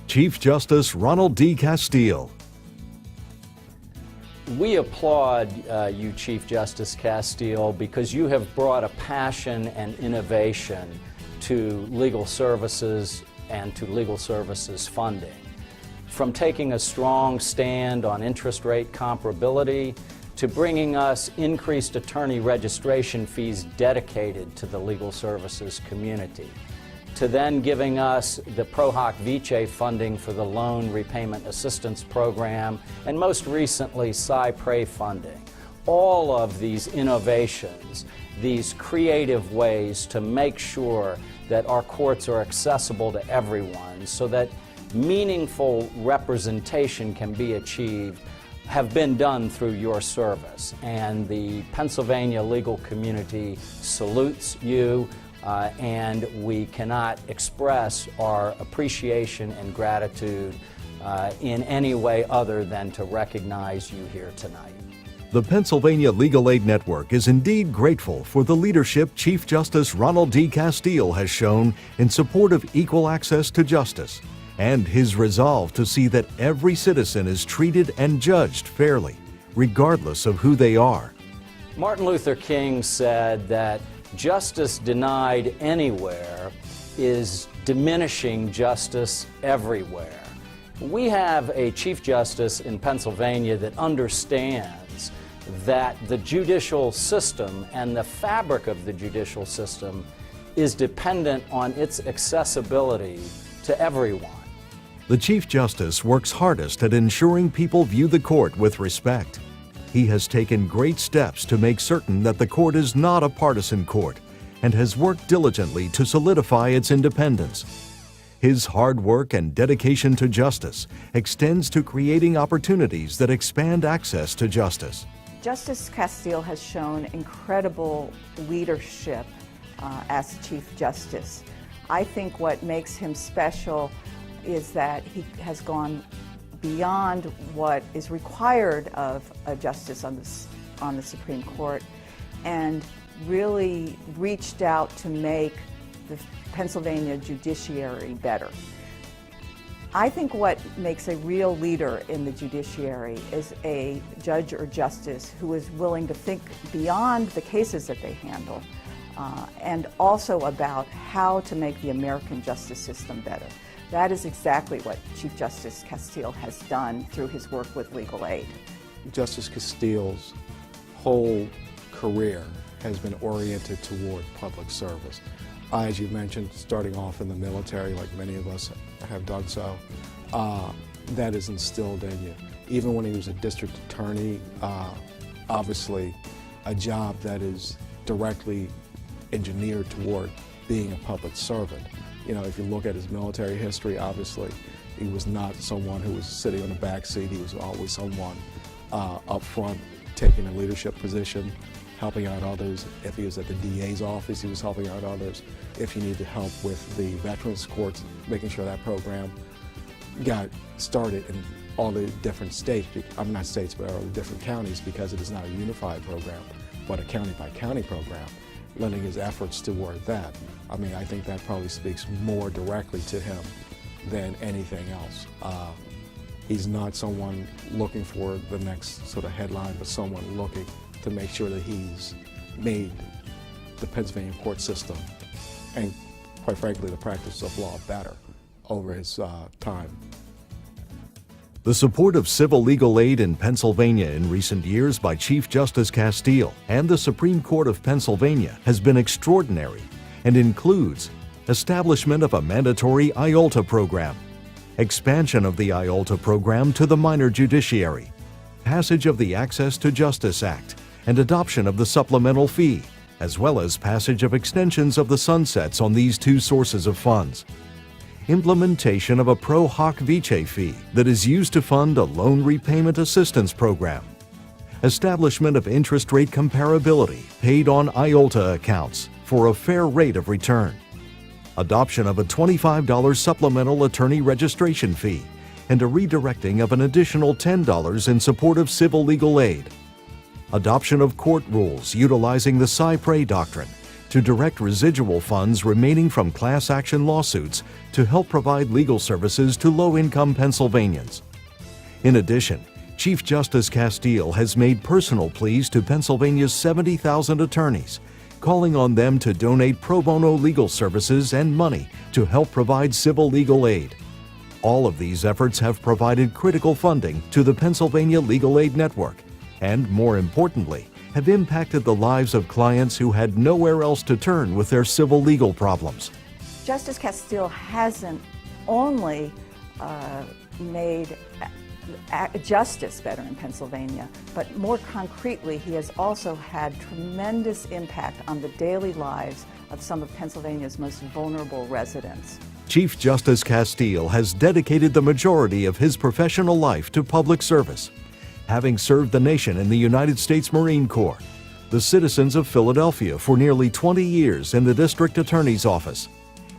Chief Justice Ronald D. Castille. We applaud you, Chief Justice Castille, because you have brought a passion and innovation to legal services and to legal services funding. From taking a strong stand on interest rate comparability to bringing us increased attorney registration fees dedicated to the legal services community, to then giving us the Pro Hoc Vice funding for the Loan Repayment Assistance Program, and most recently Cy-Pray funding. All of these innovations, these creative ways to make sure that our courts are accessible to everyone so that meaningful representation can be achieved, have been done through your service. And the Pennsylvania legal community salutes you. And we cannot express our appreciation and gratitude in any way other than to recognize you here tonight. The Pennsylvania Legal Aid Network is indeed grateful for the leadership Chief Justice Ronald D. Castille has shown in support of equal access to justice, and his resolve to see that every citizen is treated and judged fairly, regardless of who they are. Martin Luther King said that justice denied anywhere is diminishing justice everywhere. We have a Chief Justice in Pennsylvania that understands that the judicial system and the fabric of the judicial system is dependent on its accessibility to everyone. The Chief Justice works hardest at ensuring people view the court with respect. He has taken great steps to make certain that the court is not a partisan court and has worked diligently to solidify its independence. His hard work and dedication to justice extends to creating opportunities that expand access to justice. Justice Castille has shown incredible leadership as Chief Justice. I think what makes him special is that he has gone beyond what is required of a justice on the Supreme Court and really reached out to make the Pennsylvania judiciary better. I think what makes a real leader in the judiciary is a judge or justice who is willing to think beyond the cases that they handle and also about how to make the American justice system better. That is exactly what Chief Justice Castille has done through his work with legal aid. Justice Castille's whole career has been oriented toward public service. As you mentioned, starting off in the military, like many of us have done so, that is instilled in you. Even when he was a district attorney, obviously a job that is directly engineered toward being a public servant. You know, if you look at his military history, obviously, he was not someone who was sitting on the back seat. He was always someone up front, taking a leadership position, helping out others. If he was at the DA's office, he was helping out others. If he needed help with the Veterans Courts, making sure that program got started in all the different states, not states, but all the different counties, because it is not a unified program, but a county-by-county program, lending his efforts toward that. I mean, I think that probably speaks more directly to him than anything else. He's not someone looking for the next sort of headline, but someone looking to make sure that he's made the Pennsylvania court system and, quite frankly, the practice of law better over his time. The support of civil legal aid in Pennsylvania in recent years by Chief Justice Castille and the Supreme Court of Pennsylvania has been extraordinary and includes establishment of a mandatory IOLTA program, expansion of the IOLTA program to the minor judiciary, passage of the Access to Justice Act, and adoption of the supplemental fee, as well as passage of extensions of the sunsets on these two sources of funds. Implementation of a Pro Hoc Vice fee that is used to fund a loan repayment assistance program. Establishment of interest rate comparability paid on IOLTA accounts for a fair rate of return. Adoption of a $25 supplemental attorney registration fee and a redirecting of an additional $10 in support of civil legal aid. Adoption of court rules utilizing the Cy-Pray doctrine to direct residual funds remaining from class action lawsuits to help provide legal services to low-income Pennsylvanians. In addition, Chief Justice Castille has made personal pleas to Pennsylvania's 70,000 attorneys, calling on them to donate pro bono legal services and money to help provide civil legal aid. All of these efforts have provided critical funding to the Pennsylvania Legal Aid Network and, more importantly, have impacted the lives of clients who had nowhere else to turn with their civil legal problems. Justice Castille hasn't only made justice better in Pennsylvania, but more concretely, he has also had tremendous impact on the daily lives of some of Pennsylvania's most vulnerable residents. Chief Justice Castille has dedicated the majority of his professional life to public service, having served the nation in the United States Marine Corps, the citizens of Philadelphia for nearly 20 years in the District Attorney's Office,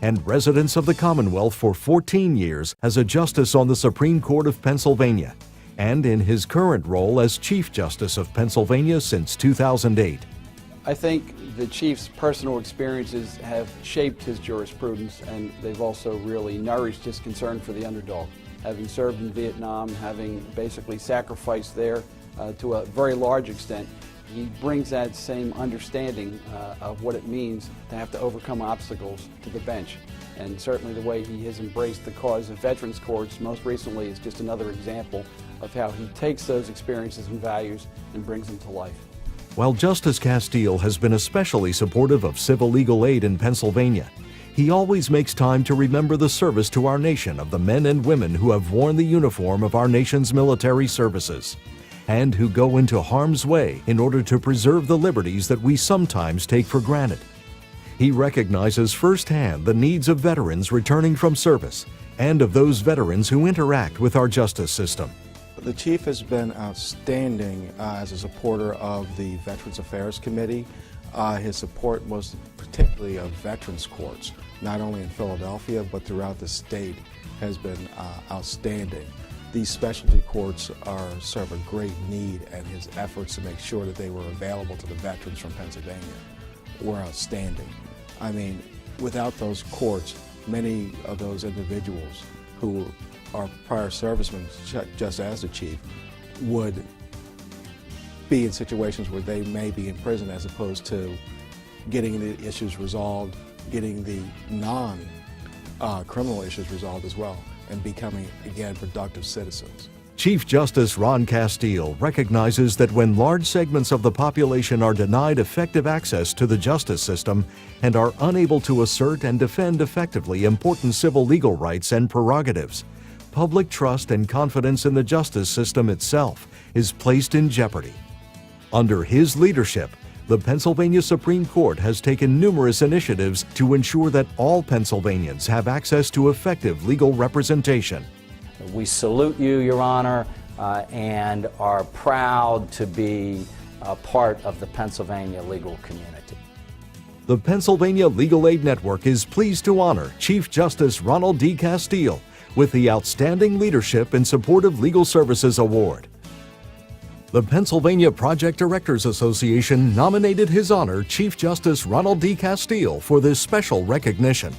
and residents of the Commonwealth for 14 years as a justice on the Supreme Court of Pennsylvania, and in his current role as Chief Justice of Pennsylvania since 2008. I think the Chief's personal experiences have shaped his jurisprudence, and they've also really nourished his concern for the underdog. Having served in Vietnam, having basically sacrificed there to a very large extent, he brings that same understanding of what it means to have to overcome obstacles to the bench. And certainly the way he has embraced the cause of veterans courts most recently is just another example of how he takes those experiences and values and brings them to life. While Justice Castille has been especially supportive of civil legal aid in Pennsylvania, he always makes time to remember the service to our nation of the men and women who have worn the uniform of our nation's military services, and who go into harm's way in order to preserve the liberties that we sometimes take for granted. He recognizes firsthand the needs of veterans returning from service and of those veterans who interact with our justice system. The Chief has been outstanding as a supporter of the Veterans Affairs Committee. His support was particularly of veterans courts, not only in Philadelphia but throughout the state, has been outstanding. These specialty courts serve a great need, and his efforts to make sure that they were available to the veterans from Pennsylvania were outstanding. I mean, without those courts, many of those individuals who are prior servicemen, just as the Chief, would be in situations where they may be in prison as opposed to getting the issues resolved, getting the non-criminal issues resolved as well, and becoming, again, productive citizens. Chief Justice Ron Castille recognizes that when large segments of the population are denied effective access to the justice system and are unable to assert and defend effectively important civil legal rights and prerogatives, public trust and confidence in the justice system itself is placed in jeopardy. Under his leadership, the Pennsylvania Supreme Court has taken numerous initiatives to ensure that all Pennsylvanians have access to effective legal representation. We salute you, Your Honor, and are proud to be a part of the Pennsylvania legal community. The Pennsylvania Legal Aid Network is pleased to honor Chief Justice Ronald D. Castille with the Outstanding Leadership in Support of Legal Services Award. The Pennsylvania Project Directors Association nominated His Honor Chief Justice Ronald D. Castille for this special recognition.